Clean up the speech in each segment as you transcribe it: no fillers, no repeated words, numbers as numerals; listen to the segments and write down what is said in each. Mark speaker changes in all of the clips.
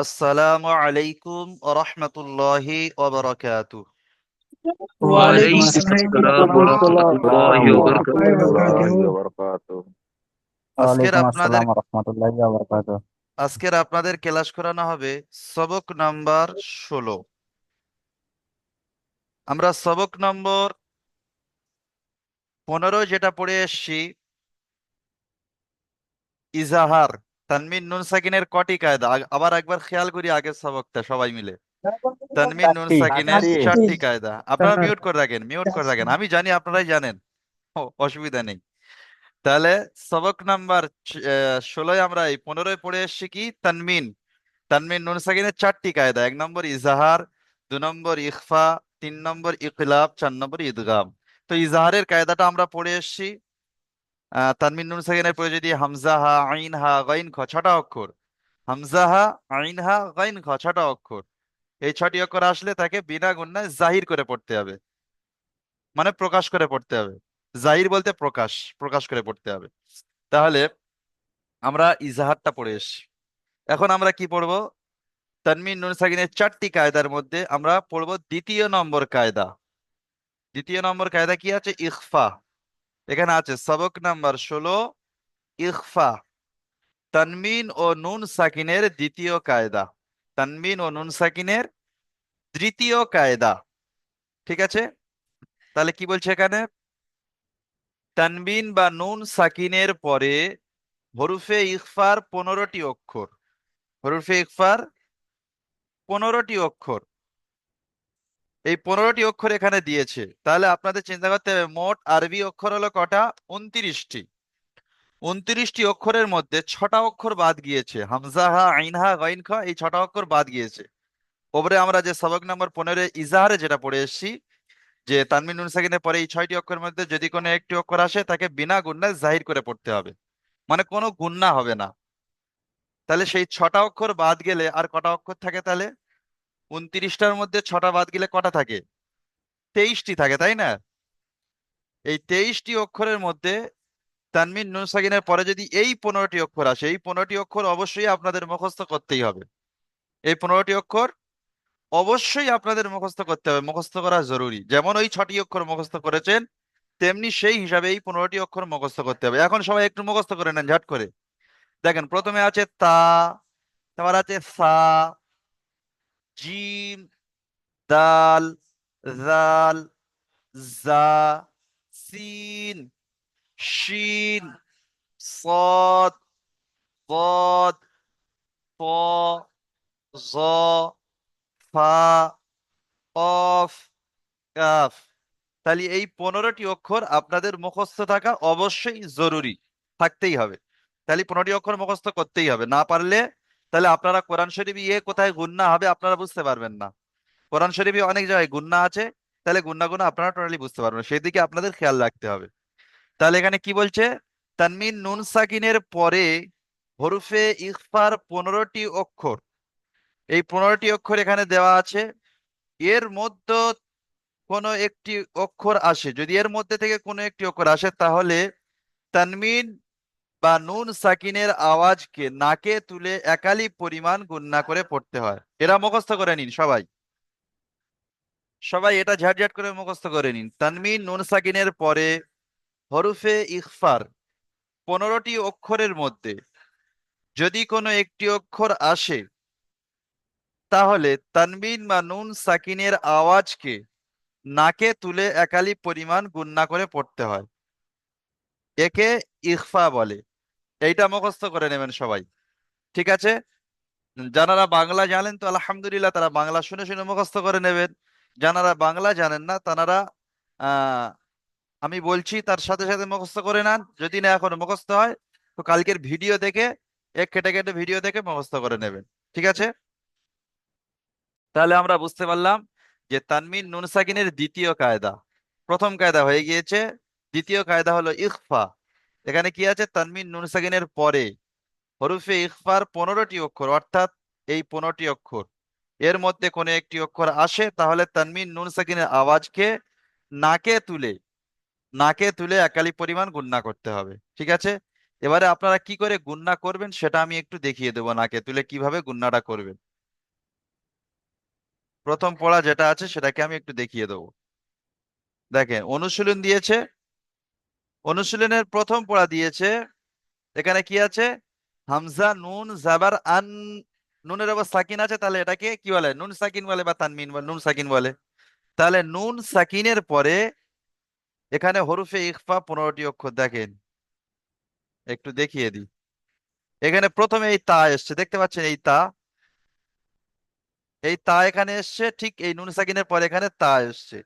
Speaker 1: আসসালামু আলাইকুম ওয়া রাহমাতুল্লাহি ওয়া বারাকাতুহু।
Speaker 2: ওয়ালাইকুম
Speaker 3: ওয়ালাইকুম
Speaker 2: আসসালাম
Speaker 3: আসসালাম ওয়া
Speaker 2: ওয়া
Speaker 3: রাহমাতুল্লাহি ওয়া
Speaker 2: রাহমাতুল্লাহি ওয়া
Speaker 3: বারাকাতুহু।
Speaker 2: বারাকাতুহু।
Speaker 4: রহমতুল্লাহি ওয়া বারাকাতুহু।
Speaker 1: আজকের
Speaker 5: ওয়ালাইকুম
Speaker 1: আপনাদের
Speaker 5: আসসালাম রহমতুল্লাহি ওয়া বারাকাতুহু।
Speaker 1: ক্লাস করানো হবে সবক নাম্বার 16। আমরা সবক নম্বর 15 যেটা পড়ে এসেছি, ইজাহার তানমিন নুন সাকিনের কটি কায়দা। আবার একবার খেয়াল করি আগের সবকটা সবাই মিলে। তানমিন নুন
Speaker 5: চারটি।
Speaker 1: সাকিনের
Speaker 4: চারটি।
Speaker 1: 4টি কায়দা। আপনারা
Speaker 2: চার
Speaker 1: মিউট করে রাখেন, মিউট করে রাখেন।
Speaker 2: চারটি।
Speaker 1: আমি জানি আপনারাই জানেন, অসুবিধা নেই। তাহলে সবক নাম্বার 16 আমরা এই 15 পড়ে এসেছি কি তানমিন তানমিন নুন সাকিনের 4টি কায়দা। 1 নম্বর ইজাহার, 2 নম্বর ইখফা, 3 নম্বর ইকলাব, 4 নম্বর ইদগাম। তো ইজাহারের কায়দাটা আমরা পড়ে এসেছি। তানমিন নুন সাকিনের পরে যদি হামজা হা আইন হা গাইন খ 6টা অক্ষর, হামজা হা আইন হা গাইন খ 6টা অক্ষর, এই 6টি অক্ষর আসলে তাকে বিনা গুণনায় জাহির করে পড়তে হবে, মানে প্রকাশ করে পড়তে হবে। জাহির বলতে প্রকাশ, প্রকাশ করে পড়তে হবে। তাহলে আমরা ইজাহারটা পড়ে এসেছি। এখন আমরা কি পড়বো? তানমিন নুন সাকিনের 4টি কায়দার মধ্যে আমরা পড়বো দ্বিতীয় নম্বর কায়দা। দ্বিতীয় নম্বর কায়দা কি আছে? ইখফা। এখানে আছে সবক নাম্বার 16, ইখফা, তানমিন ও নুন সাকিনের দ্বিতীয় কায়দা। তানমিন ও নুন সাকিনের তৃতীয় কায়দা। ঠিক আছে? তাহলে কি বলছে এখানে? তানবিন বা নুন সাকিনের পরে হরুফে ইখফার 15টি অক্ষর। হরুফে ইখফার 15টি অক্ষর, এই 15টি অক্ষর এখানে দিয়েছে। তাহলে আপনাদের চিন্তা করতে হবে মোট আরবি অক্ষর হলো কটা? 29টি। 29টি অক্ষরের মধ্যে 6টা অক্ষর বাদ গিয়েছে, হামজা হা আইন হা গাইন খ, এই 6টা অক্ষর বাদ গিয়েছে। ওপরে আমরা যে সবক নম্বর 15 ইজাহারে যেটা পড়ে এসেছি, যে তানমিন নুন সাকিনের পরে এই 6টি অক্ষরের মধ্যে যদি কোনো একটি অক্ষর আসে তাকে বিনা গুণনায় জাহির করে পড়তে হবে, মানে কোনো গুণনা হবে না। তাহলে সেই 6টা অক্ষর বাদ গেলে আর কটা অক্ষর থাকে তাহলে? 29টার মধ্যে 6টা বাদ গেলে কটা থাকে? 23টি থাকে, তাই না? এই 23টি অক্ষরের মধ্যে তানমিন নুন সাকিনের পরে যদি এই 15টি অক্ষর আসে, এই 15টি অক্ষর অবশ্যই আপনাদের মুখস্থ করতেই হবে। এই 15টি অক্ষর অবশ্যই আপনাদের মুখস্থ করতে হবে, মুখস্থ করা জরুরি। যেমন ওই 6টি অক্ষর মুখস্থ করেছেন, তেমনি সেই হিসাবে এই 15টি অক্ষর মুখস্থ করতে হবে। এখন সবাই একটু মুখস্থ করে নেন ঝট করে। দেখেন, প্রথমে আছে তা, তারপর আছে সা, জিম, দাল, জাল, জা, সিন, শিন, صاد ضاد ط ظ ফা কফ কাফ। তাহলে এই 15টি অক্ষর আপনাদের মুখস্থ থাকা অবশ্যই জরুরি, থাকতেই হবে। তাহলে 15টি অক্ষর মুখস্থ করতেই হবে, না পারলে তাহলে আপনারা কোরআন শরীফ কোথায় গুন্না হবে আপনারা বুঝতে পারবেন না। কোরআন শরীফে অনেক জায়গায় গুন্না আছে, তাহলে গুন্নাগুলো আপনারা টোটালি বুঝতে পারবেন না, সেই দিকে আপনাদের খেয়াল রাখতে হবে। তাহলে এখানে কি বলছে? তানমিন নুন সাকিনের পরে হরুফে ইখফার 15টি অক্ষর, এই 15টি অক্ষর এখানে দেওয়া আছে। এর মধ্যে কোনো একটি অক্ষর আসে, যদি এর মধ্যে থেকে কোনো একটি অক্ষর আসে, তাহলে তানমিন বা নুন সাকিনের আওয়াজকে নাকে তুলে একালি পরিমাণ গুণনা করে পড়তে হয়। এরা মুখস্থ করে নিন সবাই, সবাই এটা ঝাটঝাট করে মুখস্থ করে নিন। তানমিন নুন সাকিনের পরে হরুফে ইখফার 15টি অক্ষরের মধ্যে যদি কোনো একটি অক্ষর আসে, তাহলে তানবিন বা নুন সাকিনের আওয়াজকে নাকে তুলে একালি পরিমাণ গুণনা করে পড়তে হয়, একে ইখফা বলে। এইটা মুখস্থ করে নেবেন সবাই, ঠিক আছে? যারা বাংলা জানেন তো আলহামদুলিল্লাহ, তারা বাংলা শুনে শুনে মুখস্থ করে নেবেন। যারা বাংলা জানেন না তারা আহ আমি বলছি তার সাথে সাথে মুখস্থ করে নেন। যদি না এখন মুখস্থ হয় তো কালকের ভিডিও দেখে, এক কেটে কেটে ভিডিও দেখে মুখস্থ করে নেবেন, ঠিক আছে? তাহলে আমরা বুঝতে পারলাম যে তানমিন নুন সাকিনের দ্বিতীয় কায়দা, প্রথম কায়দা হয়ে গিয়েছে। দ্বিতীয় কায়দা হলো ইখফা। এখানে কি আছে? তানমিন নুন সাকিনের পরে হরুফে ইখফার 15টি অক্ষর, অর্থাৎ এই 15টি অক্ষর এর মধ্যে কোনো একটি অক্ষর আসে, তাহলে তানমিন নুন সাকিনের আওয়াজকে নাকে তুলে, নাকে তুলে একালি পরিমাণ গুণনা করতে হবে, ঠিক আছে? এবারে আপনারা কি করে গুণনা করবেন সেটা আমি একটু দেখিয়ে দেবো, নাকে তুলে কিভাবে গুণনাটা করবেন। প্রথম পড়া যেটা আছে সেটাকে আমি একটু দেখিয়ে দেবো। দেখেন অনুশীলন দিয়েছে, অনুশীলনের প্রথম পড়া দিয়েছে। এখানে কি আছে? হামজা নুন জাবার আন, নুনের আবার সাকিন আছে, তাহলে এটাকে কি বলে? নুন সাকিন বলে বা তানমিন বলে, নুন সাকিন বলে। তাহলে নুন সাকিনের পরে এখানে হরফে ইখফা 15টি অক্ষর। দেখেন একটু দেখিয়ে দিই। এখানে প্রথমে এই তা এসছে, দেখতে পাচ্ছেন এই তা, এই তা এখানে এসছে, ঠিক এই নুন সাকিনের পরে এখানে তা এসছে।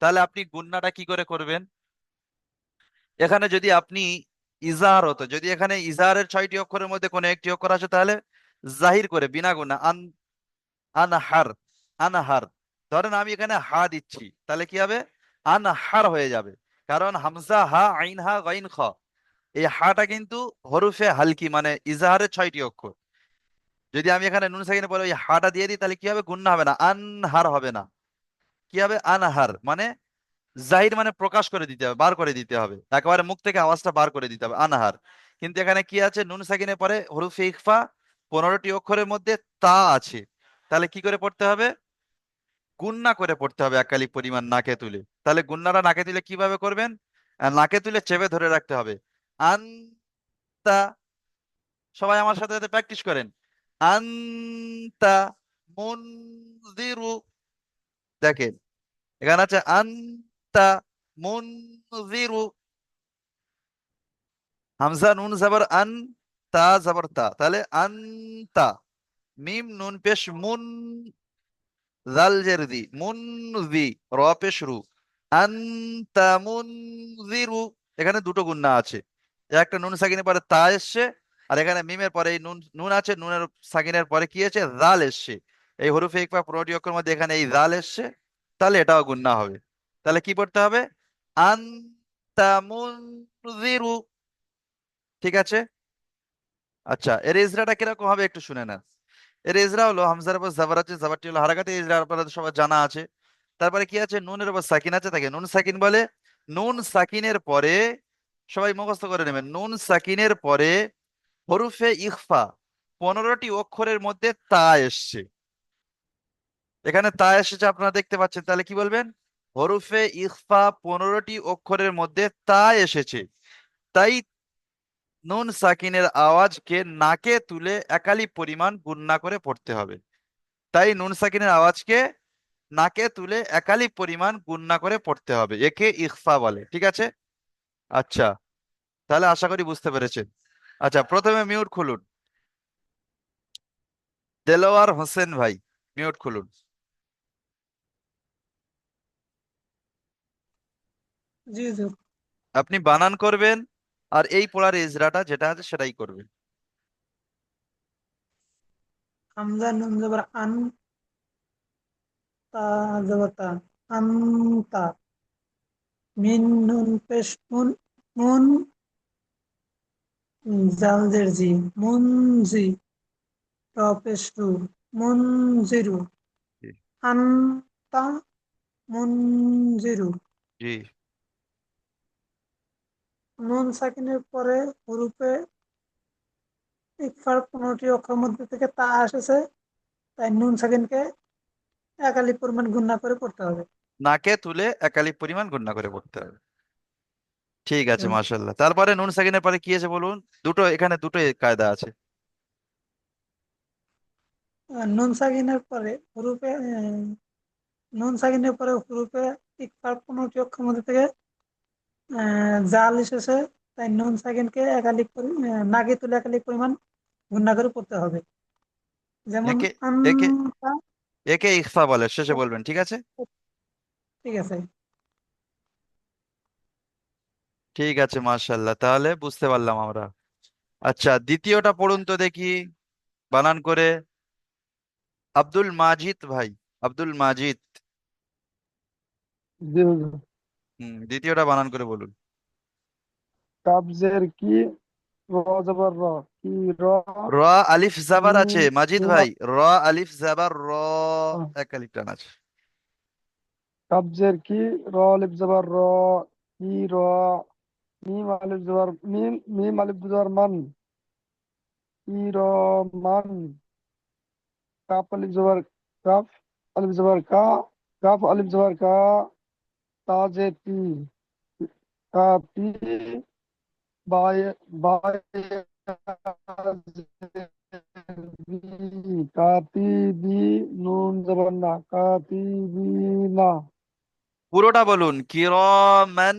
Speaker 1: তাহলে আপনি গুণনাটা কি করে করবেন? এখানে যদি আপনি ইজাহার হতো, যদি এখানে ইজাহারের 6টি অক্ষরের মধ্যে কোনো একটি অক্ষর আসে, তাহলে জাহির করে বিনা গুণা আনহার, আনহার। ধরেন আমি এখানে হা দিচ্ছি, তাহলে কি হবে? আনহার হয়ে যাবে। কারণ হামজা হা আইন হা গাইন খ, এই হাটা কিন্তু হরফে হালকি, মানে ইজাহারের 6টি অক্ষর। যদি আমি এখানে নুন সাকিনের পরে ওই হাটা দিয়ে দিই, তাহলে কি হবে? গুণনা হবে না, আনহার হবে না। কি হবে? আনহার মানে জাহির, মানে প্রকাশ করে দিতে হবে, বার করে দিতে হবে, একেবারে মুখ থেকে আওয়াজটা বার করে দিতে হবে, আনহার। কিন্তু এখানে কি আছে? নুন সাকিনের পরে হরফে ইখফা 15টি অক্ষরের মধ্যে তা আছে। তাহলে কি করে পড়তে হবে? গুণনা করে পড়তে হবে একালি পরিমাণ নাকে তুলে। তাহলে গুণনাটা নাকে তুলে কিভাবে করবেন? নাকে তুলে চেপে ধরে রাখতে হবে। আন্তা, সবাই আমার সাথে সাথে প্র্যাকটিস করেন। আন্তা মুনজিরু। দেখেন এখানে আছে আন্তা মুনজিরু, হামজা নুন জাবার আন, তা জাবার তা, তাহলে আন্তা। মিম নুন পেশ মুন, জাল জের দি মুনজি, র পেশ রু, আন্তা মুনজিরু। এখানে দুটো গুণনা আছে, একটা নুন সাকিনের পরে তা এসছে, আর এখানে মিমের পরে এই নুন নুন আছে, নুনের সাকিনের পরে কি আছে? জাল এসছে। এই হরফে ইকফা 15টি অক্ষরের মধ্যে এখানে এই জাল এসছে, তাহলে এটাও গুণনা হবে। তাহলে কি পড়তে হবে? আন্তা মুনজিরু। ঠিক আছে। আচ্ছা, এর ইজরাটা কিরকম হবে একটু শুনে নেন। এর ইজরা হলো হামজার উপর জাবার আছে, জাবারটি হলো হারাকাতে, ইজরা আপনারা সবার জানা আছে। তারপরে কি আছে? নুনের উপর সাকিন আছে, তাকে নুন সাকিন বলে। নুন সাকিনের পরে, সবাই মুখস্থ করে নেবেন, নুন সাকিনের পরে হরুফে ইখফা 15টি অক্ষরের মধ্যে তা এসছে। এখানে তা এসেছে আপনারা দেখতে পাচ্ছেন, তাহলে কি বলবেন? হরুফে ইখফা 15টি অক্ষরের মধ্যে তা এসেছে, তাই নুন সাকিনের আওয়াজকে নাকে তুলে একালি পরিমাণ গুণনা করে পড়তে হবে। তাই নুন সাকিনের আওয়াজকে নাকে তুলে একালি পরিমাণ গুণনা করে পড়তে হবে, একে ইখফা বলে। ঠিক আছে। আচ্ছা, তাহলে আশা করি বুঝতে পেরেছেন। আচ্ছা, প্রথমে মিউট খুলুন। দেলোয়ার হোসেন ভাই, মিউট খুলুন।
Speaker 3: জি জি।
Speaker 1: আপনি বানান করবেন, আর এই পড়ার ইজরাটা যেটা আছে সেটাই করবেন।
Speaker 3: হামজা নুন জবর আন, তা জবর তা, আনতা। মিন নুন পেশ মুন, মুন জাল জের জি, মুনজি, র পেশ রু, মুনজিরু।
Speaker 1: জি।
Speaker 3: আনতা মুনজিরু।
Speaker 1: জি।
Speaker 3: নুন সাকিনের পরে হরুপে ইকফার 15টি অক্ষর মধ্যে থেকে তা এসেছে, তাই নুন সাকিনকে একালি পরিমাণ গুণনা করে পড়তে হবে।
Speaker 1: নাকে তুলে একালি পরিমাণ গুণনা করে পড়তে হবে। ঠিক আছে,
Speaker 3: হুম।
Speaker 1: মাশাল্লাহ। তারপরে নুন সাকিনের পরে কি আছে বলুন? দুটো, এখানে দুটো কায়দা আছে।
Speaker 3: নুন সাকিনের পরে হরুপে নুন সাকিনের পরে হরুপে ইকফার 15টি অক্ষর মধ্যে থেকে জাল এসেছে, তাই নুন সাকিনকে নাগে তুলে একালিক পরিমাণ গুণনা করে পড়তে হবে। যেমন
Speaker 1: একে একে
Speaker 3: আনতা।
Speaker 1: একে ইখফা বলে, শেষে বলবেন। ঠিক আছে।
Speaker 3: ঠিক আছে।
Speaker 1: ঠিক আছে, মাশাল্লাহ, তাহলে বুঝতে পারলাম আমরা। আচ্ছা, দ্বিতীয়টা পড়ুন তো দেখি, বানান করে। আব্দুল মাজিদ ভাই, আব্দুল মাজিদ।
Speaker 4: জি হুজুর।
Speaker 1: দ্বিতীয়টা বানান করে বলুন।
Speaker 4: কাবজের কি, র জবর র, কি র,
Speaker 1: র আলিফ জাবার
Speaker 4: নুন
Speaker 1: আছে মাজিদ
Speaker 4: নুন
Speaker 1: ভাই, র আলিফ জাবার র,
Speaker 4: আহ,
Speaker 1: এক আলিফ টান আছে।
Speaker 4: কাবজের কি, র লিপ জবর র, কি র, মিম আলিফ জবর মান, কিরমান, কাপ আলিফ জবর কাফ, আলিফ জবর কা, কাফ আলিফ জবর কা, তাজে তি, কাতি, বাই, বাই, কাতিবি, নুন জবর না, কাতিবিনা,
Speaker 1: পুরোটা বলুন, কিরমান।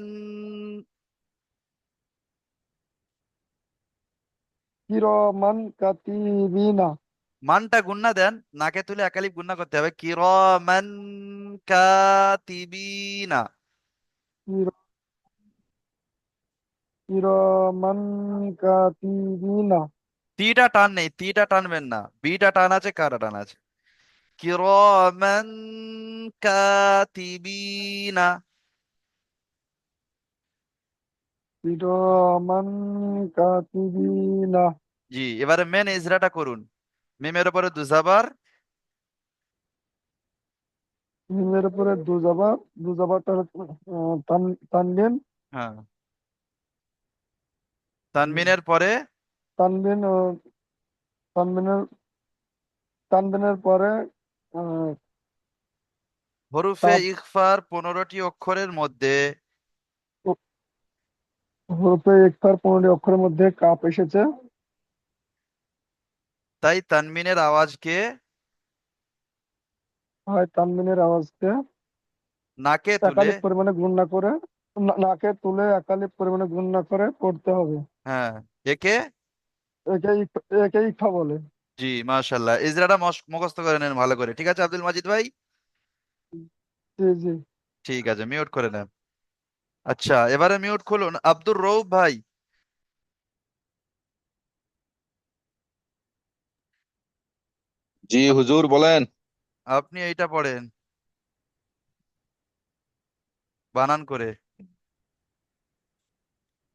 Speaker 4: কিরমান কাতিবিনা,
Speaker 1: মানটা গুন্না দেন, নাকে তুলে একালিপ গুন্না করতে হবে, কিরমান কাতিবিনা।
Speaker 4: কির- কিরমান কাতিবিনা,
Speaker 1: তিটা টান নেই, তিটা টানবেন না, বিটা টান আছে, কাটা টান আছে। কিরমান কাতিবিনা।
Speaker 4: কিরমান কাতিবিনা।
Speaker 1: জি, এবারে মেন ইজরাটা করুন। মিমের উপরে দুজাবার।
Speaker 4: মিমের উপরে দু জাবারটা তানবিন,
Speaker 1: হ্যাঁ, তানবিনের পরে
Speaker 4: তানবিন ও তানবিনের তানবিনের পরে আহ,
Speaker 1: হরুফে
Speaker 4: তাপ,
Speaker 1: ইখফার 15টি অক্ষরের মধ্যে
Speaker 4: হরফে ইকফার 15টি অক্ষরের মধ্যে কাপ এসেছে,
Speaker 1: তাই তানবিনের আওয়াজকে
Speaker 4: হয় তানবিনের আওয়াজকে
Speaker 1: নাকে তুলে,
Speaker 4: একালিক পরিমাণে গুণ না করে, নাকে তুলে একালিক পরিমাণে গুণ না করে পড়তে হবে।
Speaker 1: হ্যাঁ, একে,
Speaker 4: একে ইকফা বলে।
Speaker 1: জি মাশাল্লাহ, ইজরাটা মুখস্থ করে নেন ভালো করে, ঠিক আছে আব্দুল মাজিদ ভাই?
Speaker 4: জি জি।
Speaker 1: ঠিক আছে, মিউট করে নেন। আচ্ছা, এবারে মিউট খুলুন আব্দুর রৌফ ভাই।
Speaker 2: জি হুজুর বলেন।
Speaker 1: আপনি এইটা পড়েন বানান করে।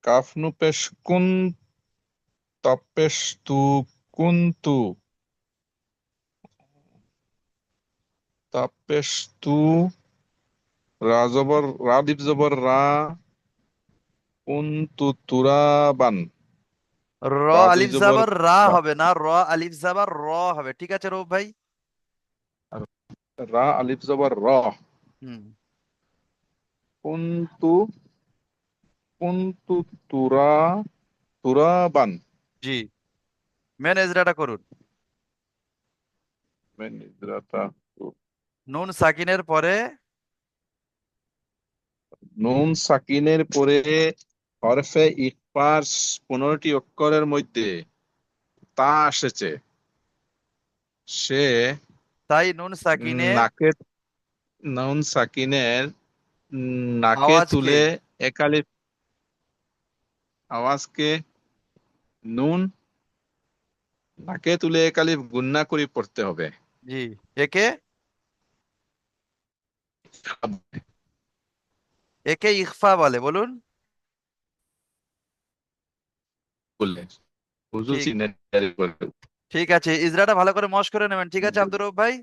Speaker 2: কাফনু পেশ কুন তাপেশ তু কুন্তু তাপেশ তু রাজবর রাদিব জবর রা কুন্তু তুরাবান
Speaker 1: র
Speaker 2: রাদিব
Speaker 1: আলিফ
Speaker 2: জবর
Speaker 1: জাবার রা
Speaker 2: রা
Speaker 1: হবে না, র আলিফ জাবার র হবে, ঠিক আছে রৌফ ভাই?
Speaker 2: আর রা আলিফ জবর র
Speaker 1: হুম।
Speaker 2: কুন্তু কুন্তু তুরাবান।
Speaker 1: জি, মেন ইজরাটা করুন।
Speaker 2: মেনিদ্রাতা
Speaker 1: নুন সাকিনের পরে
Speaker 2: নুন সাকিনের পরে হরফে ইকফার 15টি অক্ষরের মধ্যে তা এসেছে, সে
Speaker 1: তাই নুন সাকিনের
Speaker 2: নাকে নুন সাকিনের নাকে
Speaker 1: আওয়াজকে,
Speaker 2: তুলে একালিফ আওয়াজকে নুন নাকে তুলে একালিফ গুন্না করে পড়তে হবে
Speaker 1: জি, একে, একে ইখফা বলে, বলুন।
Speaker 2: বলে হুজুর
Speaker 1: ঠিক,
Speaker 2: চিনেন বলে।
Speaker 1: ঠিক আছে, ইজরাটা ভালো করে মশ করে নেবেন, ঠিক আছে আব্দুর রৌফ ভাই?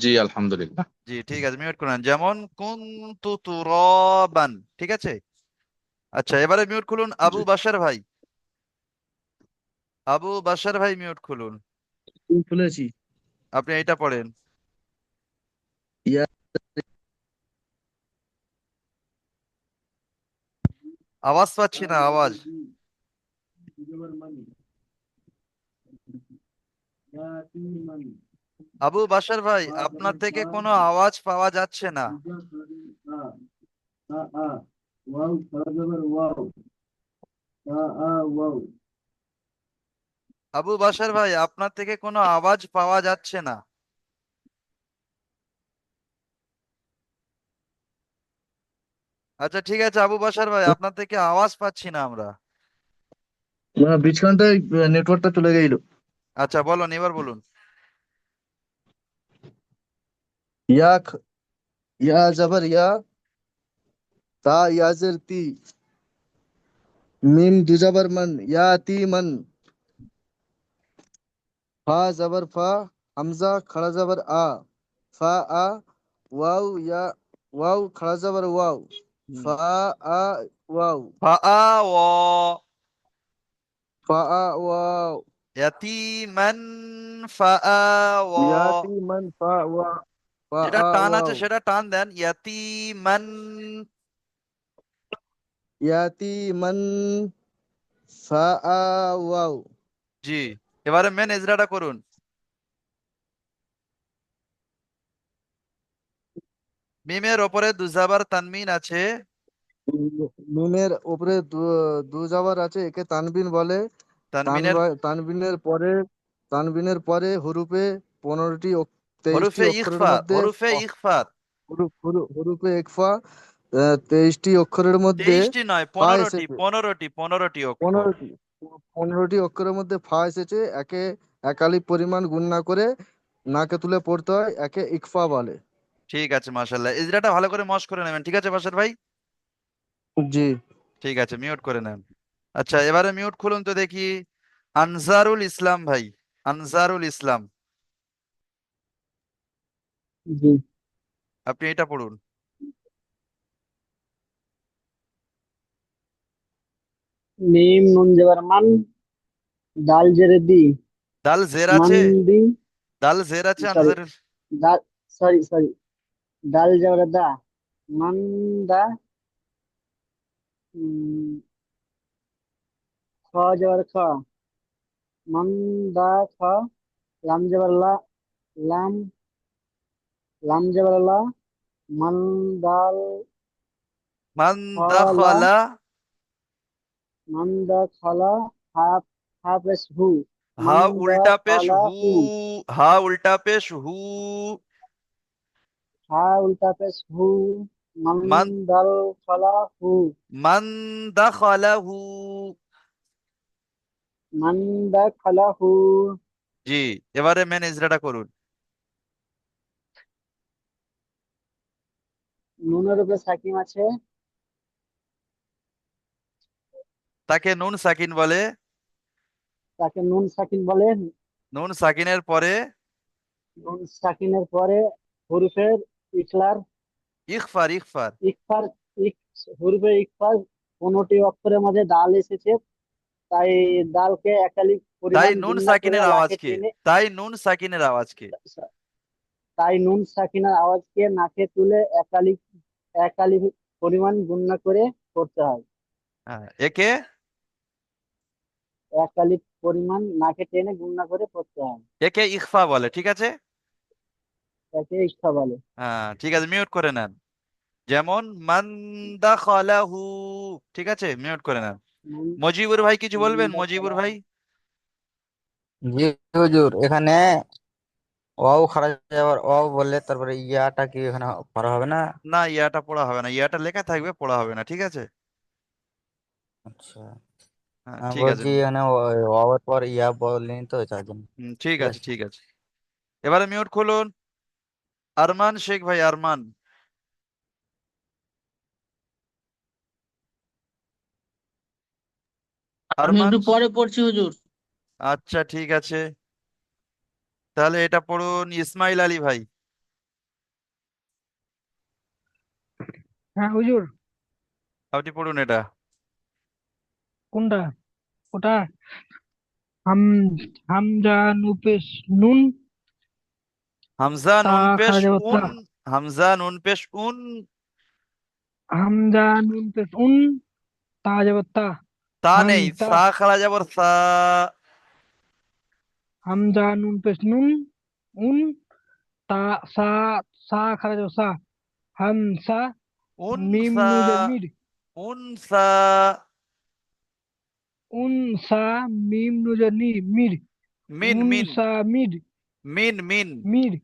Speaker 2: জি আলহামদুলিল্লাহ।
Speaker 1: জি, ঠিক আছে, মিউট করেন, যেমন কুনতু তুরাবান, ঠিক আছে? আচ্ছা, এবারে মিউট খুলুন আবু
Speaker 2: জি
Speaker 1: বাশার ভাই। আবু বাশার ভাই, মিউট খুলুন।
Speaker 5: খুলেছি।
Speaker 1: আপনি এইটা পড়েন।
Speaker 5: ইয়া
Speaker 1: আওয়াজ পাচ্ছি না, আওয়াজ। আবু বাশার ভাই, আপনার থেকে কোনো আওয়াজ পাওয়া যাচ্ছে না। আবু বাশার ভাই, আপনার থেকে কোনো আওয়াজ পাওয়া যাচ্ছে না। আচ্ছা, ঠিক আছে আবু বাশার ভাই, আপনার থেকে আওয়াজ পাচ্ছি না আমরা।
Speaker 5: বীজখানটায় নেটওয়ার্কটা চলে গেল।
Speaker 1: আচ্ছা বলুন, এবার বলুন।
Speaker 5: ইয়া খ- ইয়া জবর ইয়া, তা ইয়াজের তি, মিম দুজাবার মান, ইয়া তি মান, ফা জবর ফা, হামজা খড়া জবর আ, ফা আ, ওয়াও ইয়া, ওয়াও খড়া জবর ওয়াও,
Speaker 1: হুম।
Speaker 5: ফা আ ওয়াও
Speaker 1: ফাআওয়া
Speaker 5: ফা ওয়াও
Speaker 1: ইয়াতীমান ফাআওয়া।
Speaker 5: ইয়াতিমান ফা ওয়া ফা
Speaker 1: যেটা টান আছে
Speaker 5: ওয়াও
Speaker 1: সেটা টান দেন, ইয়াতীমান।
Speaker 5: ইয়াতিমান ফা ওয়াও
Speaker 1: জি, এবারে মেন এজরাটা করুন। মিমের ওপরে দুজাবার তানমিন আছে।
Speaker 5: নুনের উপরে দু জাবার আছে, একে তানবিন বলে।
Speaker 1: তানমিনের
Speaker 5: তানবিনের পরে হরুপে 15টি 23টি
Speaker 1: হরুফে
Speaker 5: অক্ষরের
Speaker 1: ইখফা,
Speaker 5: মধ্যে
Speaker 1: হরুফে ইখফার।
Speaker 5: হরুপে একফা 23টি অক্ষরের মধ্যে
Speaker 1: 23টি নয়,
Speaker 5: ফা
Speaker 1: 15টি,
Speaker 5: এসেছে।
Speaker 1: 15টি অক্ষর।
Speaker 5: 15টি 15টি অক্ষরের মধ্যে ফা এসেছে, একে একালি পরিমাণ গুণনা করে নাকে তুলে পড়তে হয়, একে ইকফা বলে।
Speaker 1: ঠিক আছে, মাশাল্লাহ। ইজরাটা ভালো করে মশ করে নেবেন, ঠিক আছে বাসার ভাই?
Speaker 5: জি
Speaker 1: ঠিক আছে, মিউট করে নেন। আচ্ছা, এবারে মিউট খুলুন তো দেখি। আনসারুল ইসলাম ভাই, আনসারুল ইসলাম,
Speaker 6: জি।
Speaker 1: আপনি এটা পড়ুন।
Speaker 6: মিম নুন জেবার মান, দাল জেরে দি,
Speaker 1: দাল জের
Speaker 6: মান
Speaker 1: আছে,
Speaker 6: দি,
Speaker 1: দাল জের আছে
Speaker 6: সরি,
Speaker 1: আনসারুল।
Speaker 6: দাল, সরি, দাল জেবার দা, মান দা, উম, খ জেবার খ, মান দা খ, লাম জেবার লা, লাম, লাম জেবার লা, মান দাল
Speaker 1: মান
Speaker 6: খলা,
Speaker 1: দাখালা,
Speaker 6: মান দা খলা, হা, হা প্লাস হু, মান
Speaker 1: হা
Speaker 6: দা
Speaker 1: উল্টা পেশ
Speaker 6: খলা
Speaker 1: হু,
Speaker 6: হু,
Speaker 1: হা উল্টা পেশ হু,
Speaker 6: হা উল্টা পেশ হু, মান
Speaker 1: মান
Speaker 6: দাল খলা হু,
Speaker 1: মান দাখালাহু।
Speaker 6: মান দা খলা হু।
Speaker 1: জি, এবারে মেন ইজরাটা করুন।
Speaker 6: নুনের উপরে সাকিম আছে,
Speaker 1: তাকে নুন সাকিন বলে।
Speaker 6: তাকে নুন সাকিন বলে।
Speaker 1: নুন সাকিনের পরে
Speaker 6: নুন সাকিনের পরে হরফের ইখলার,
Speaker 1: ইখফার, ইখফার।
Speaker 6: ইকফার, ইক, হরফে ইকফার 15টি অক্ষরের মধ্যে দাল এসেছে, তাই দালকে একালিক
Speaker 1: তাই
Speaker 6: পরিমাণ
Speaker 1: নুন
Speaker 6: গুণনা করে
Speaker 1: সাকিনের
Speaker 6: লাকে
Speaker 1: আওয়াজকে,
Speaker 6: টেনে,
Speaker 1: তাই নুন সাকিনের আওয়াজকে।
Speaker 6: তাই নুন সাকিনের আওয়াজকে নাকে তুলে একালিক একালিক পরিমাণ গুণনা করে করতে হয়।
Speaker 1: হ্যাঁ, একে
Speaker 6: একালিক পরিমাণ নাকে টেনে গুণনা করে করতে হয়,
Speaker 1: একে ইখফা বলে, ঠিক আছে?
Speaker 6: তাকে ইকফা বলে।
Speaker 1: হ্যাঁ, ঠিক আছে, মিউট করে নেন। যেমন মান দাখালাহু, ঠিক আছে, মিউট করে নেন।
Speaker 6: নুন,
Speaker 1: মজিবুর ভাই কিছু
Speaker 6: নুন
Speaker 1: বলবেন?
Speaker 6: দা
Speaker 1: মজিবুর
Speaker 6: খলা,
Speaker 1: ভাই।
Speaker 7: জি হুজুর, এখানে ওয়াও খারাপ যাবার ওয়াও বললে তারপরে ইয়াটা কি এখানে করা হবে না?
Speaker 1: না, ইয়াটা পড়া হবে না, ইয়াটা লেখা থাকবে, পড়া হবে না, ঠিক আছে?
Speaker 7: আচ্ছা,
Speaker 1: হ্যাঁ,
Speaker 7: আমি
Speaker 1: ঠিক আছে।
Speaker 7: বলছি এখানে ওয়াওয়ের পর ইয়া বললেন তো তার জন্য।
Speaker 1: ঠিক
Speaker 7: ঠিক
Speaker 1: আছে,
Speaker 7: আছে।
Speaker 1: ঠিক আছে। এবারে মিউট খুলুন। আরমান শেখ ভাই, আরমান,
Speaker 8: আমি
Speaker 1: আরমান।
Speaker 8: একটু পরে পড়ছি হুজুর।
Speaker 1: আচ্ছা, ঠিক আছে, তাহলে এটা পড়ুন। ইসমাইল আলী ভাই,
Speaker 4: হ্যাঁ হুজুর।
Speaker 1: আপনি পড়ুন এটা।
Speaker 4: কোনটা? ওটা হাম হামজা নুপেশ নুন
Speaker 1: হামজা
Speaker 4: তা
Speaker 1: নুন পেশ
Speaker 4: খারাজা তা।
Speaker 1: উন, হামজা নুন পেশ উন,
Speaker 4: হামজা নুন পেশ উন তা যাবে তা।
Speaker 1: তা
Speaker 4: হাম
Speaker 1: নেই,
Speaker 4: তা।
Speaker 1: সা খালা যাবর সা,
Speaker 4: হামজা নুন পেশ নুন উন তা সা সা খারাজা সা। হামসা মিম
Speaker 1: উনসা,
Speaker 4: নুজের মির
Speaker 1: উনসা,
Speaker 4: উন সা মিম নুজের মির
Speaker 1: মিন,
Speaker 4: উন
Speaker 1: মিন,
Speaker 4: সা মির
Speaker 1: মিন, মিন।
Speaker 4: মির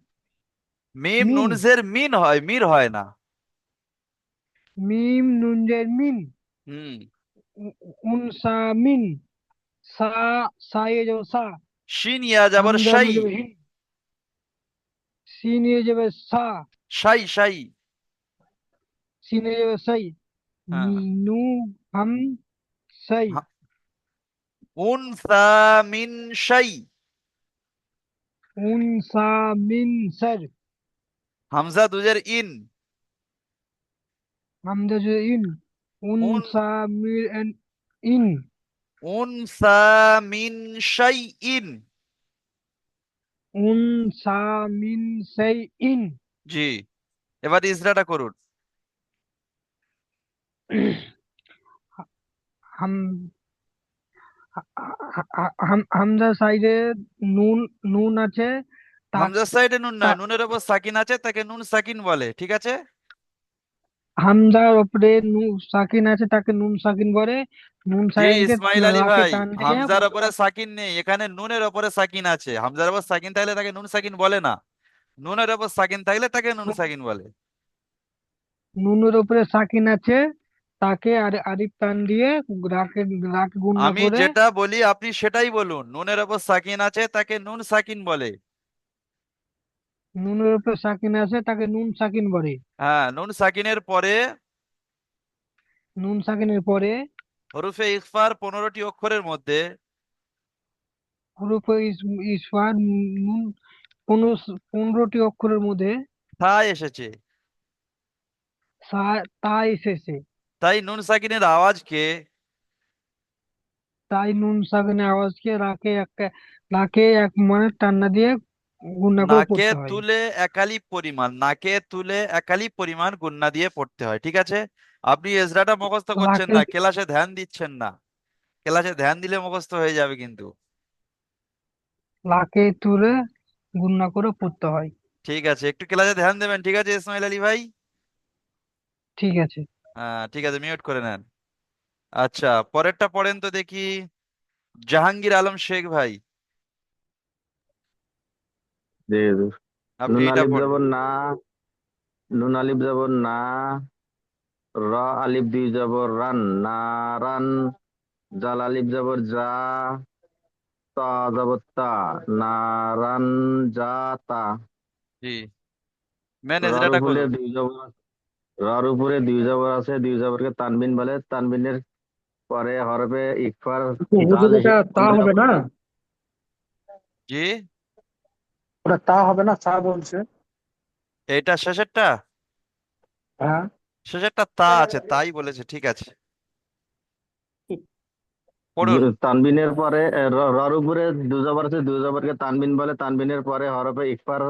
Speaker 1: মিম
Speaker 4: মিন
Speaker 1: নুন জের মিন হয়, মির হয় না।
Speaker 4: মিম নুনজের মিন
Speaker 1: হুম।
Speaker 4: উন সা মিন সা সা এ যাবে সা।
Speaker 1: শিন ইয়া যাবর
Speaker 4: হামজা
Speaker 1: শাই,
Speaker 4: নুন যাবে হিন সিন এ যাবে সা
Speaker 1: শাই, শাই।
Speaker 4: সিন এ যাবে সাই
Speaker 1: হ্যাঁ।
Speaker 4: নু হাম সাই
Speaker 1: উনসা মিন শাই।
Speaker 4: উন সা মিন সার
Speaker 1: হামজা দুজের ইন,
Speaker 4: হামজা যাবে ইন
Speaker 1: উন
Speaker 4: উনসা মির ইন
Speaker 1: উনসা মিন শাইইন।
Speaker 4: উনসা মিন সেই ইন।
Speaker 1: জি, এবার ইজরাটা করুন।
Speaker 4: হাম হামজা সাইডে নুন নুন আছে, তা
Speaker 1: হামজার সাইডে নুন না,
Speaker 4: তা-
Speaker 1: নুনের ওপর সাকিন আছে, তাকে নুন সাকিন বলে, ঠিক আছে?
Speaker 4: হামজার উপরে সাকিন আছে, তাকে নুন সাকিন বলে। নুন
Speaker 1: জি
Speaker 4: সাকিনকে
Speaker 1: ইসমাইল আলী
Speaker 4: রাকে
Speaker 1: ভাই,
Speaker 4: টান দিয়ে
Speaker 1: হামজার ওপরে সাকিন নেই, এখানে নুনের ওপরে সাকিন আছে। হামজার ওপর সাকিন থাকলে তাকে নুন সাকিন বলে না, নুনের ওপর সাকিন থাকলে তাকে নুন সাকিন বলে।
Speaker 4: নুনের উপরে সাকিন আছে, তাকে আর আরিফ টান দিয়ে রাকে রাকে গুণনা
Speaker 1: আমি
Speaker 4: করে।
Speaker 1: যেটা বলি আপনি সেটাই বলুন, নুনের ওপর সাকিন আছে তাকে নুন সাকিন বলে।
Speaker 4: নুনের উপরে সাকিন আছে, তাকে নুন সাকিন বলে।
Speaker 1: হ্যাঁ, নুন সাকিনের পরে
Speaker 4: নুন সাকিনের পরে
Speaker 1: হরফে ইখফার 15টি অক্ষরের মধ্যে
Speaker 4: হরফে ইসফার নুন 15টি অক্ষরের মধ্যে
Speaker 1: থা এসেছে।
Speaker 4: তা এসেছে।
Speaker 1: তাই নুন সাকিনের আওয়াজকে
Speaker 4: তাই নুন সাকিনের আওয়াজকে রাকে এক মানে টান্না দিয়ে গুণনা করে
Speaker 1: নাকে
Speaker 4: পড়তে হয়।
Speaker 1: তুলে একালিপ পরিমাণ, নাকে তুলে একালিপ পরিমাণ গুণনা দিয়ে পড়তে হয়, ঠিক আছে? আপনি এজরাটা মুখস্থ করছেন
Speaker 4: রাকে
Speaker 1: না, ক্লাসে ধ্যান দিচ্ছেন না। ক্লাসে ধ্যান দিলে মুখস্থ হয়ে যাবে কিন্তু।
Speaker 4: রাকে তুলে গুণনা করে পড়তে হয়।
Speaker 1: ঠিক আছে, একটু ক্লাসে ধ্যান দেবেন, ঠিক আছে ইসমাইল আলী ভাই?
Speaker 4: ঠিক আছে।
Speaker 1: হ্যাঁ ঠিক আছে, মিউট করে নেন। আচ্ছা, পরেরটা পড়েন তো দেখি। জাহাঙ্গীর আলম শেখ ভাই,
Speaker 8: জি জি।
Speaker 1: আপনি
Speaker 8: নুন
Speaker 1: এটা
Speaker 8: আলিফ
Speaker 1: পড়ুন।
Speaker 8: জবর না, নুন আলিফ জবর না, র আলিফ দুই জবর রান, না রান, জাল আলিফ জবর যা, তা জবর তা, না রান, যা তা।
Speaker 1: জি, মেন
Speaker 8: রার
Speaker 1: এজরাটা
Speaker 8: উপরে
Speaker 1: করুন।
Speaker 8: দুই জবর, রার উপরে দুই জবর আছে, দুই জবরকে তানবিন বলে, তানবিনের পরে হরফে ইকফার জাল
Speaker 6: হুজুর এটা তা
Speaker 8: বন্ধনী
Speaker 6: হবে না?
Speaker 8: অক্ষর।
Speaker 1: জি,
Speaker 6: ওটা তা হবে না, চা বলছে।
Speaker 1: এইটা শেষেরটা,
Speaker 6: হ্যাঁ।
Speaker 1: শেষেরটা তা আছে, তাই বলেছে, ঠিক আছে পড়ুন।
Speaker 8: তানবিনের পরে রর উপরে দুই জবর আছে, দুই জবরকে তানবিন বলে, তানবিনের পরে হরফে ইকফার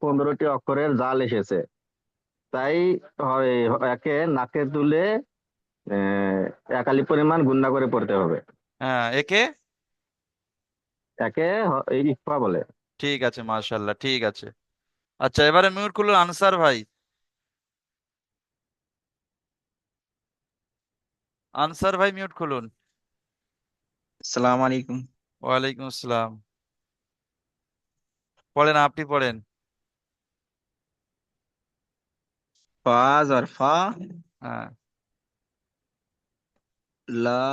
Speaker 8: 15টি অক্ষরের জাল এসেছে। তাই হয় একে নাকে তুলে একালি পরিমাণ গুণনা করে পড়তে হবে।
Speaker 1: হ্যাঁ, একে
Speaker 8: একে ইকফা বলে।
Speaker 1: ঠিক আছে, মাশাল্লাহ, ঠিক আছে। আচ্ছা, এবারে মিউট খুলুন আনসার ভাই। আনসার ভাই মিউট খুলুন।
Speaker 9: আসসালামু আলাইকুম।
Speaker 1: ওয়ালাইকুম আসসালাম। পড়েন, আপনি পড়েন।
Speaker 9: ফা জবর ফা,
Speaker 1: হ্যাঁ,
Speaker 9: লা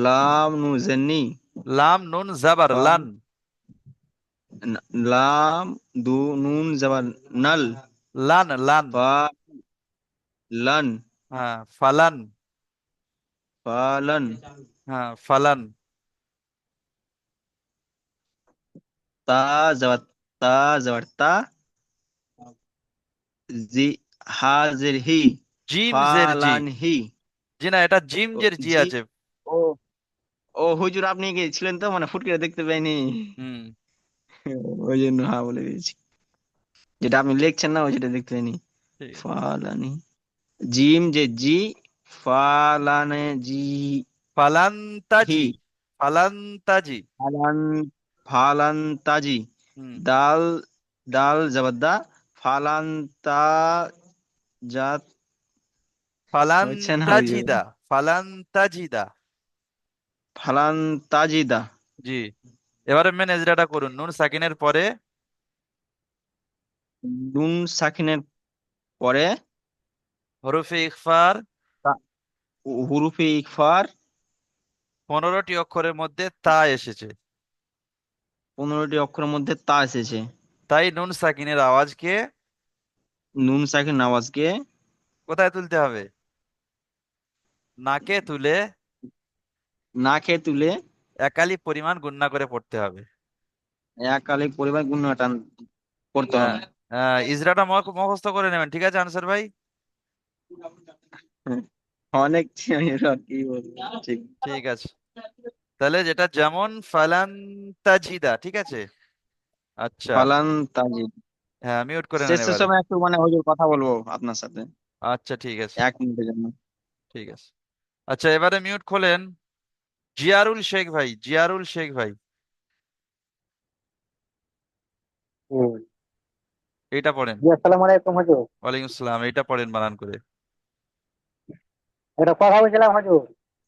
Speaker 9: লাম নুন জেনি,
Speaker 1: লাম নুন জাবার
Speaker 9: ফা
Speaker 1: লান,
Speaker 9: লাম দু নুন জবর নাল,
Speaker 1: লান লান।
Speaker 9: ফা লান,
Speaker 1: হ্যাঁ, ফালান।
Speaker 9: ফালান,
Speaker 1: হ্যাঁ, ফালান।
Speaker 9: তা জবর তা জবর তা, জি হাজির হি,
Speaker 1: জিম জের জি।
Speaker 9: ফালান হি।
Speaker 1: জি না, এটা জিম
Speaker 9: ও,
Speaker 1: জের জি
Speaker 9: জি।
Speaker 1: আছে।
Speaker 9: ও ও হুজুর আপনি গেছিলেন তো, মানে ফুটকে দেখতে পাইনি,
Speaker 1: হুম,
Speaker 9: ওই জন্য হ্যাঁ বলে দিয়েছি। যেটা আপনি লিখছেন না, ওই যেটা দেখতে পাইনি।
Speaker 1: ঠিক আছে।
Speaker 9: ফালানি, জিম যে জি, ফালানে জি হি,
Speaker 1: ফালান্তাজি, ফালান্তাজি।
Speaker 9: ফালান ফালান তাজি,
Speaker 1: হুম,
Speaker 9: দাল দাল জবরদা, ফালান তা জাত, হচ্ছে না হুজুর।
Speaker 1: ফালান্তাজিদা, ফালান্তাজিদা।
Speaker 9: ফালান তাজিদা।
Speaker 1: জি, এবারে মেন এজরাটা করুন। নুন সাকিনের পরে
Speaker 9: নুন সাকিনের পরে
Speaker 1: হরফে ইখফার
Speaker 9: তা- হুরুফে ইকফার
Speaker 1: 15টি অক্ষরের মধ্যে তা এসেছে।
Speaker 9: 15টি অক্ষরের মধ্যে তা এসেছে।
Speaker 1: তাই নুন সাকিনের আওয়াজকে
Speaker 9: নুন সাকিন আওয়াজকে
Speaker 1: কোথায় তুলতে হবে? নাকে তুলে
Speaker 9: নাকে তুলে
Speaker 1: একালি পরিমাণ গুণনা করে পড়তে হবে।
Speaker 9: এক আলিফ পরিমাণ গুণাটান করতে
Speaker 1: হ্যাঁ,
Speaker 9: হবে।
Speaker 1: ইজরাটা মুখস্থ করে নেবেন, ঠিক আছে আনসার ভাই?
Speaker 9: অনেক আর কি বলবো, ঠিক।
Speaker 1: ঠিক আছে, তাহলে যেটা যেমন ফালান তাজিদা, ঠিক আছে। আচ্ছা,
Speaker 9: ফালান তাজিদ।
Speaker 1: হ্যাঁ মিউট করে নেন
Speaker 9: শেষের
Speaker 1: এবারে।
Speaker 9: সময় একটু মানে হুজুর কথা বলবো আপনার সাথে,
Speaker 1: আচ্ছা ঠিক আছে,
Speaker 9: 1 মিনিটের জন্য।
Speaker 1: ঠিক আছে। আচ্ছা এবারে মিউট খোলেন জিয়ারুল শেখ ভাই, জিয়ারুল শেখ ভাই, এটা পড়েন।
Speaker 6: জি আসসালামু আলাইকুম হুজুর।
Speaker 1: ওয়ালাইকুম আসসালাম, এটা পড়েন বানান করে।
Speaker 6: একটা কথা বলছিলাম হুজুর,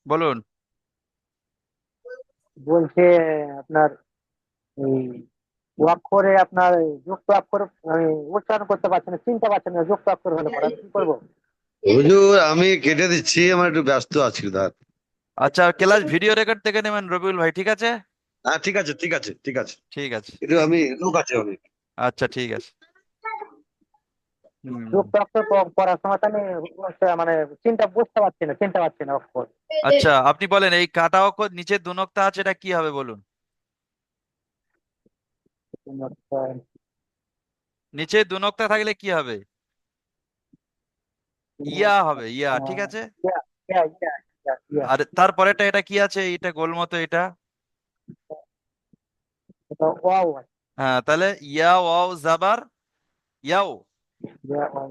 Speaker 1: বলুন।
Speaker 6: বলছে আপনার এই অক্ষরে আপনার যুক্ত অক্ষর আমি উচ্চারণ করতে পারছি না, চিনতে পারছি না যুক্ত অক্ষর হলে পরে আমি কি করবো?
Speaker 10: হুজুর আমি কেটে দিচ্ছি, আমার একটু ব্যস্ত আছি দাঁড়।
Speaker 1: আচ্ছা ক্লাস ভিডিও রেকর্ড থেকে নেবেন রবিউল ভাই, ঠিক আছে।
Speaker 10: হ্যাঁ ঠিক আছে ঠিক আছে ঠিক আছে,
Speaker 1: ঠিক আছে,
Speaker 10: একটু আমি লোক আছে অনেক।
Speaker 1: আচ্ছা ঠিক আছে। হুম।
Speaker 6: যুক্ত অক্ষর পড়ার সময় তো আমি মানে বুঝতে পারছি না, চিনতে পারছি না অক্ষর।
Speaker 1: আচ্ছা আপনি বলেন এই কাটা অক্ষর নিচে দু নক্তা আছে, এটা কি হবে বলুন। নিচে দু নক্তা থাকলে কি হবে? ইয়া হবে, ইয়া, ঠিক আছে।
Speaker 6: ইয়া, ইয়া, ইয়া, ইয়া, ইয়া।
Speaker 1: আর তারপরেটা এটা কি আছে, এটা গোল মতো এটা?
Speaker 6: এটা ওয়াও আছে।
Speaker 1: হ্যাঁ, তাহলে ইয়া ওয়াও জাবার ইয়াও,
Speaker 6: ইয়া, ওয়াও।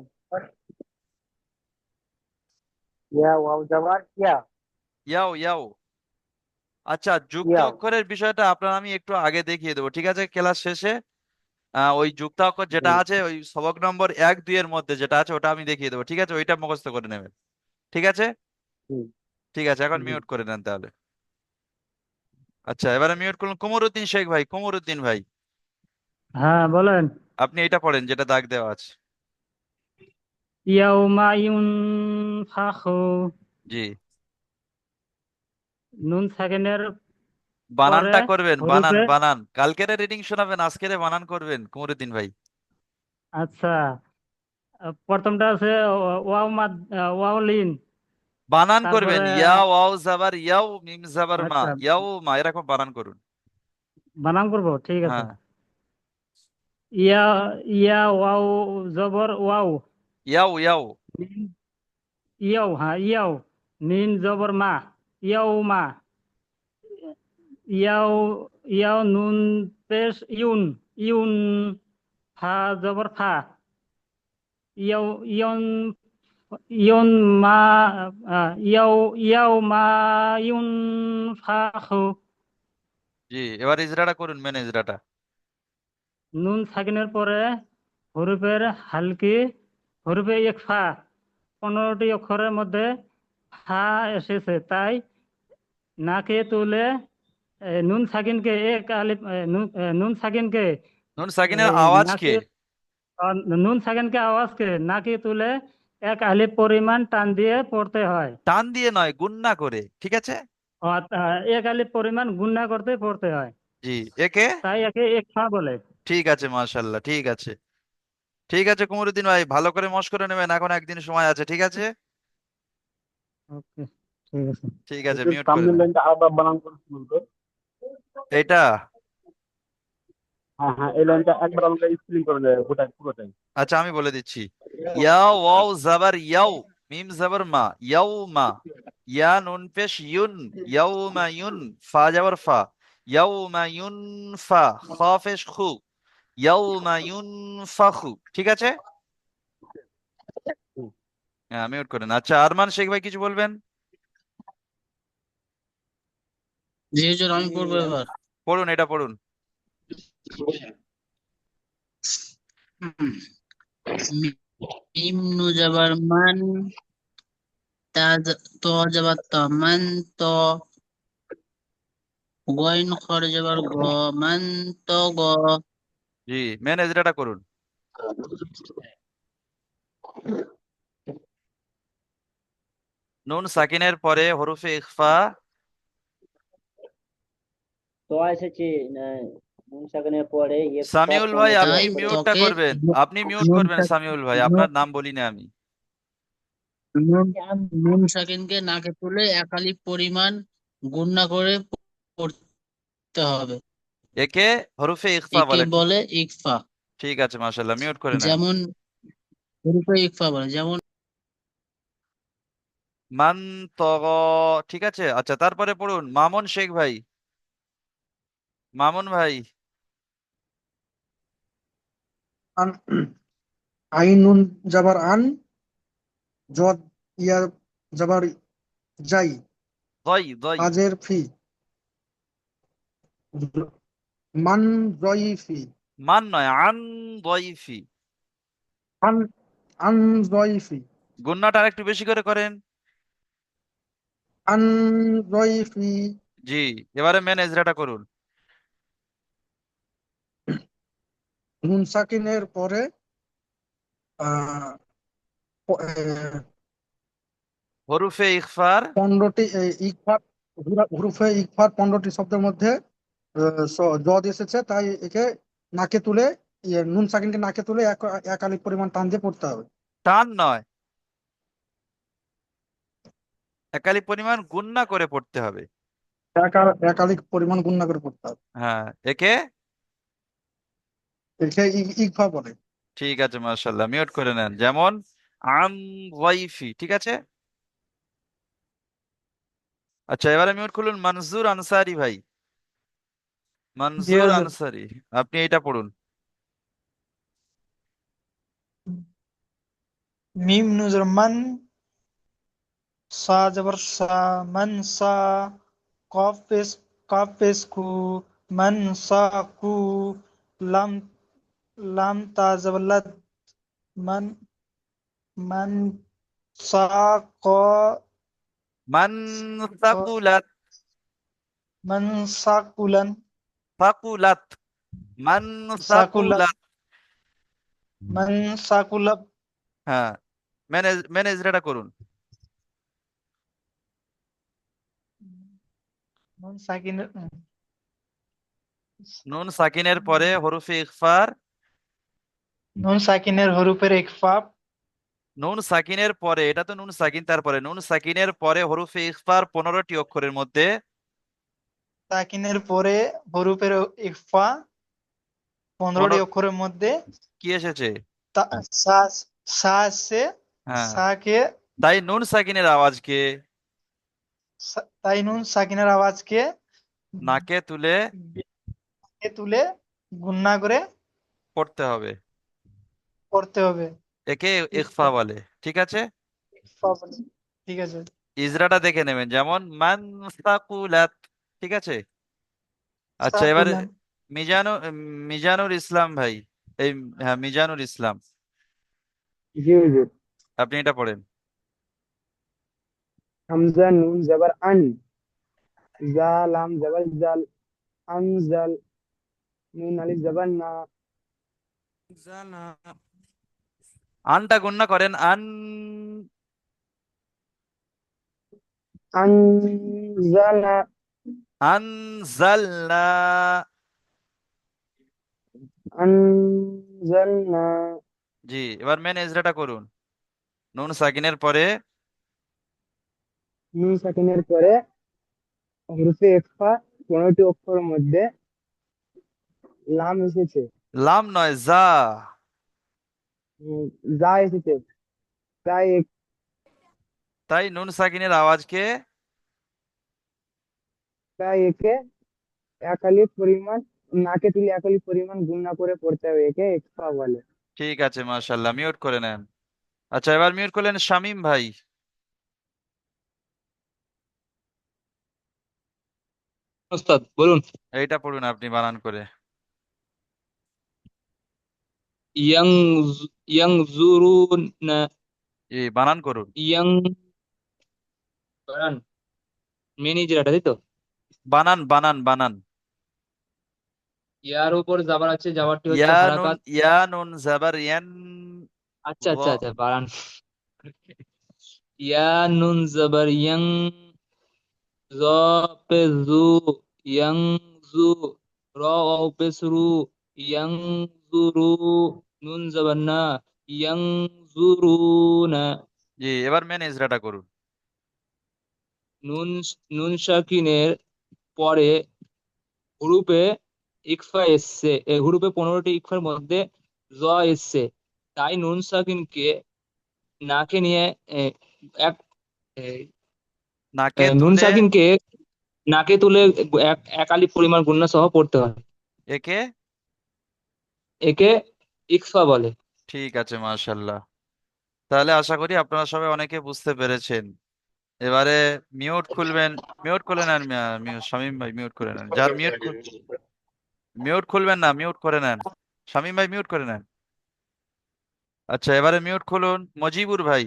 Speaker 6: ইয়া, ওয়াও যাবার ইয়া।
Speaker 1: ইয়াও ইয়াও। আচ্ছা যুক্ত
Speaker 6: ইয়াও।
Speaker 1: অক্ষরের বিষয়টা আপনার আমি একটু আগে দেখিয়ে দেবো, ঠিক আছে, ক্লাস শেষে। ওই যুক্ত অক্ষর যেটা
Speaker 6: হুম,
Speaker 1: আছে ওই সবক নম্বর 1 2 এর মধ্যে যেটা আছে ওটা আমি দেখিয়ে দেবো, ঠিক আছে, ওইটা মুখস্থ করে নেবেন, ঠিক আছে।
Speaker 6: হুম,
Speaker 1: ঠিক আছে, এখন
Speaker 6: হুম।
Speaker 1: মিউট করে নেন তাহলে। আচ্ছা এবারে মিউট করুন কমরুদ্দিন শেখ ভাই, কমরুদ্দিন ভাই,
Speaker 4: হ্যাঁ বলেন।
Speaker 1: আপনি এটা পড়েন যেটা দাগ দেওয়া আছে।
Speaker 4: ইয়াউমা ইউনফাখু,
Speaker 1: জি,
Speaker 4: নুন সাকিনের পরে
Speaker 1: বানানটা করবেন, বানান
Speaker 4: হরফে।
Speaker 1: বানান, কালকের রিডিং শোনাবেন, আজকের বানান করবেন কমরুদ্দিন ভাই।
Speaker 4: আচ্ছা, প্রথমটা আছে ওয়াও মাদ, ওয়াও লিন।
Speaker 1: বানান করবেন,
Speaker 4: তারপরে
Speaker 1: ইয়া ওয়াও জাবার ইয়াও মিম জাবার মা,
Speaker 4: আচ্ছা,
Speaker 1: ইয়াও মা, এরকম বানান করুন।
Speaker 4: বানান করবো, ঠিক আছে।
Speaker 1: হ্যাঁ,
Speaker 4: ইয়া, ইয়া ওয়াও জবর ওয়াও।
Speaker 1: ইয়াও ইয়াও।
Speaker 4: নিন, ইয়াও, হ্যাঁ ইয়াও। নিন জবর মা, ইয়াও মা। ইয়াও, ইয়াও নুন পেশ ইউন, ইউন। ফা জবর ফা, ইয়াও ইয়ন, ইয়ন মা, ইয়াও, ইয়াও মা ইউন ফাখু।
Speaker 1: জি, এবার ইজরাটা করুন, মেন ইজরাটা।
Speaker 4: নুন সাকিনের পরে হরফের হালকি, হরফে ইকফা। 15টি অক্ষরের মধ্যে ফা এসেছে, তাই নাকে তুলে নুন সাকিনকে এক আলিফ, নুন সাকিনকে
Speaker 1: নুন সাকিনের
Speaker 4: নাকে,
Speaker 1: আওয়াজকে
Speaker 4: নুন সাকিনকে আওয়াজকে নাকে তুলে এক আলিফ পরিমাণ টান দিয়ে পড়তে হয়।
Speaker 1: টান দিয়ে নয়, গুণনা করে, ঠিক আছে।
Speaker 4: এক আলিফ পরিমাণ গুণনা করতে পড়তে হয়,
Speaker 1: জি, একে,
Speaker 4: তাই একে ইকফা বলে।
Speaker 1: ঠিক আছে, মাশাল্লাহ, ঠিক আছে। ঠিক আছে কমরুদ্দিন ভাই, ভালো করে মশ করে নেবেন, এখন একদিন সময় আছে, ঠিক আছে।
Speaker 4: ওকে, ঠিক আছে।
Speaker 1: ঠিক আছে,
Speaker 8: হুজুর
Speaker 1: মিউট করে
Speaker 8: তামলিল
Speaker 1: দেন
Speaker 8: লাইনটা আলাদা বানান করে বলতো।
Speaker 1: এটা।
Speaker 8: হ্যাঁ হ্যাঁ, এই লাইনটা একবার আমাকে স্ক্রিন করে দেয় গোটাই পুরোটাই।
Speaker 1: আচ্ছা আমি বলে দিচ্ছি, ইয়া ওয়াও জাবার ইয়াও মিম জাবার মা, ইয়াও মা, ইয়া নুন পেশ ইউন, ইয়াও মা ইউন, ফা জাবার ফা, ইয়াও মা ইউন ফা, খ পেশ খু, ইয়াও মা ইউন ফাখু, ঠিক আছে। হ্যাঁ মিউট করেন। আচ্ছা আরমান শেখ ভাই কিছু বলবেন?
Speaker 11: জি হুজুর, আমি পড়বো এবার।
Speaker 1: পড়ুন, এটা পড়ুন।
Speaker 11: মিম নু যাবার মান, ত যাবার ত, মান ত। গইন খর যাবার গ, মান ত গ।
Speaker 1: জি, মেন এজরাটা করুন। নুন সাকিনের পরে হরফে ইখফা।
Speaker 6: তো এসেছে নুন সাকিনের পরে
Speaker 1: সামিউল ভাই আপনি
Speaker 11: তাই
Speaker 1: মিউটটা
Speaker 11: তকে
Speaker 1: করবেন, আপনি মিউট
Speaker 11: নুন
Speaker 1: করবেন সামিউল ভাই, আপনার
Speaker 11: নুন
Speaker 1: নাম বলি না আমি।
Speaker 11: নুন সাকিনকে নাকে তুলে একালি পরিমাণ গুণনা করে পড়তে হবে।
Speaker 1: একে হরফে ইখফা
Speaker 11: একে
Speaker 1: বলে,
Speaker 11: বলে ইকফা।
Speaker 1: ঠিক আছে, মাশাআল্লাহ, মিউট করে নেন।
Speaker 11: যেমন হরফে ইকফা বলে, যেমন
Speaker 1: মান তগ, ঠিক আছে। আচ্ছা, তারপরে পড়ুন মামুন শেখ ভাই। মামুন ভাই।
Speaker 12: আন আইন নুন জাবার আন, জদ ইয়া জাবার যাই,
Speaker 1: দই দই।
Speaker 12: আজের ফি, মান জয়ফি,
Speaker 1: মান নয়, আন দইফি।
Speaker 12: আন আন জয়ফি,
Speaker 1: গুণনাটা আরেকটু বেশি করে করেন।
Speaker 12: আন জয়ফি।
Speaker 1: জি। এবারে মেন এজরাটা করুন।
Speaker 12: নুন সাকিনের পরে আহ, প-
Speaker 1: হরুফে ইখফার।
Speaker 12: 15টি ইকফার, হুরুফে ইকফার 15টি শব্দের মধ্যে জদ এসেছে, তাই একে নাকে তুলে, নুন সাকিনকে নাকে তুলে এক আলিফ পরিমাণ টান দিয়ে পড়তে হবে।
Speaker 1: টান নয়, একালি পরিমাণ গুণনা করে পড়তে হবে।
Speaker 12: এক আলিফ পরিমাণ গুণনা করে পড়তে হবে।
Speaker 1: হ্যাঁ, একে।
Speaker 12: একে ইকফা বলে।
Speaker 1: ঠিক আছে, মাশাআল্লাহ, মিউট করে নেন। যেমন আন ওয়াইফি, ঠিক আছে। আচ্ছা, এবারে মিউট খুলুন মনজুর আনসারি ভাই।
Speaker 3: জি
Speaker 1: মনজুর
Speaker 3: হুজুর।
Speaker 1: আনসারি, আপনি এটা পড়ুন।
Speaker 3: মিম নুজর মান, সা জবর সা, মান সা, কফ পেশ কু, মান সা কু, লাম লাম তা জবর লাদ, মান মান সা ক,
Speaker 1: মান সাকুলাত।
Speaker 3: মান সাকুলান,
Speaker 1: সাকুলাত। মান
Speaker 3: সাকুলা,
Speaker 1: সাকুলাত।
Speaker 3: মান সাকুলাব।
Speaker 1: হ্যাঁ, ম্যানেজটা করুন।
Speaker 3: নুন সাকিনের
Speaker 1: নুন সাকিনের পরে হরফে ইখফার।
Speaker 3: নুন সাকিনের হরুপের ইখফা,
Speaker 1: নুন সাকিনের পরে, এটা তো নুন সাকিন, তারপরে নুন সাকিনের পরে হরফে ইখফার 15টি অক্ষরের মধ্যে
Speaker 3: সাকিনের পরে হরুপের ইখফা 15টি
Speaker 1: 15
Speaker 3: অক্ষরের মধ্যে
Speaker 1: কি এসেছে?
Speaker 3: সা, সা আসছে।
Speaker 1: হ্যাঁ,
Speaker 3: সাকে,
Speaker 1: তাই নুন সাকিনের আওয়াজকে
Speaker 3: তাই নুন সাকিনের আওয়াজকে
Speaker 1: নাকে তুলে
Speaker 3: বিয়ে তুলে গুণনা করে
Speaker 1: পড়তে হবে।
Speaker 3: পড়তে হবে।
Speaker 1: একে ইখফা
Speaker 3: ইখফা,
Speaker 1: বলে, ঠিক আছে।
Speaker 3: ইখফা বলে। ঠিক আছে।
Speaker 1: ইজরাটা দেখে নেবেন, যেমন মান সাকুলাত, ঠিক আছে। আচ্ছা, এবারে
Speaker 3: সাকুলান।
Speaker 1: মিজানু মিজানুর ইসলাম ভাই। এই, হ্যাঁ, মিজানুর ইসলাম,
Speaker 6: জি হুজুর।
Speaker 1: আপনি এটা পড়েন।
Speaker 6: হামজা নুন জবর আন, জা লাম জবর জাল, আনজাল, নুন আলিফ জবর না,
Speaker 1: আনটা গুণনা করেন, আন।
Speaker 6: আনজালা,
Speaker 1: আনজালনা।
Speaker 6: আনজালনা।
Speaker 1: জি। এবার মেন এজরাটা করুন। নুন সাকিনের পরে
Speaker 6: নুন সাকিনের পরে হরফে ইখফা 15টি অক্ষরের মধ্যে লাম এসেছে,
Speaker 1: লাম নয়, জা।
Speaker 6: উম, যা এসেছে, তাই
Speaker 1: তাই নুন সাকিনের আওয়াজকে
Speaker 6: তাই একে এক আলিফ পরিমাণ নাকে তুলে এক আলিফ পরিমাণ গুণনা করে পড়তে হবে, একে ইকফা বলে।
Speaker 1: ঠিক আছে, মাশাআল্লাহ, মিউট করে নেন। আচ্ছা, এবার মিউট করলেন শামিম ভাই।
Speaker 2: ওস্তাদ বলুন।
Speaker 1: এইটা পড়ুন আপনি বানান করে।
Speaker 2: ইয়াং ইয়াং জুরুন,
Speaker 1: জি, বানান করুন।
Speaker 2: ইয়াং, বানান মেন ইজরাটা, তাই তো?
Speaker 1: বানান বানান বানান।
Speaker 2: ইয়ার উপর জাবার আছে, জাবারটি হচ্ছে
Speaker 1: ইয়া নুন,
Speaker 2: হারাকাত।
Speaker 1: ইয়া নুন জাবার ইয়ান।
Speaker 2: আচ্ছা
Speaker 1: র।
Speaker 2: আচ্ছা আচ্ছা, বানান। ইয়া নুন জাবার ইয়াং, জ পেশ জু, ইয়াং জু, র ওয়াও পেশ রু, ইয়াং জুরু, নুন জাবার না, ইয়াং জুরুনা।
Speaker 1: জি, এবার মেন ইজরাটা করুন।
Speaker 2: নুন নুন সাকিনের পরে হুরুপে ইকফা এসছে, হুরুপে 15টি ইকফার মধ্যে জ এসছে, তাই নুন সাকিনকে নাকে নিয়ে এক এই,
Speaker 1: নাকে
Speaker 2: নুন
Speaker 1: তুলে
Speaker 2: সাকিনকে নাকে তুলে এক আলিফ পরিমাণ গুণনা সহ পড়তে হয়।
Speaker 1: একে
Speaker 2: একে ইকফা বলে।
Speaker 1: ঠিক আছে, মাশাল্লাহ। তাহলে আশা করি আপনারা সবাই অনেকে বুঝতে পেরেছেন। এবারে মিউট খুলবেন। মিউট করে নেন, শামীম ভাই মিউট করে নেন। যার মিউট খুলবেন না, মিউট করে নেন। শামীম ভাই মিউট করে নেন। আচ্ছা, এবারে মিউট খুলুন মজিবুর ভাই।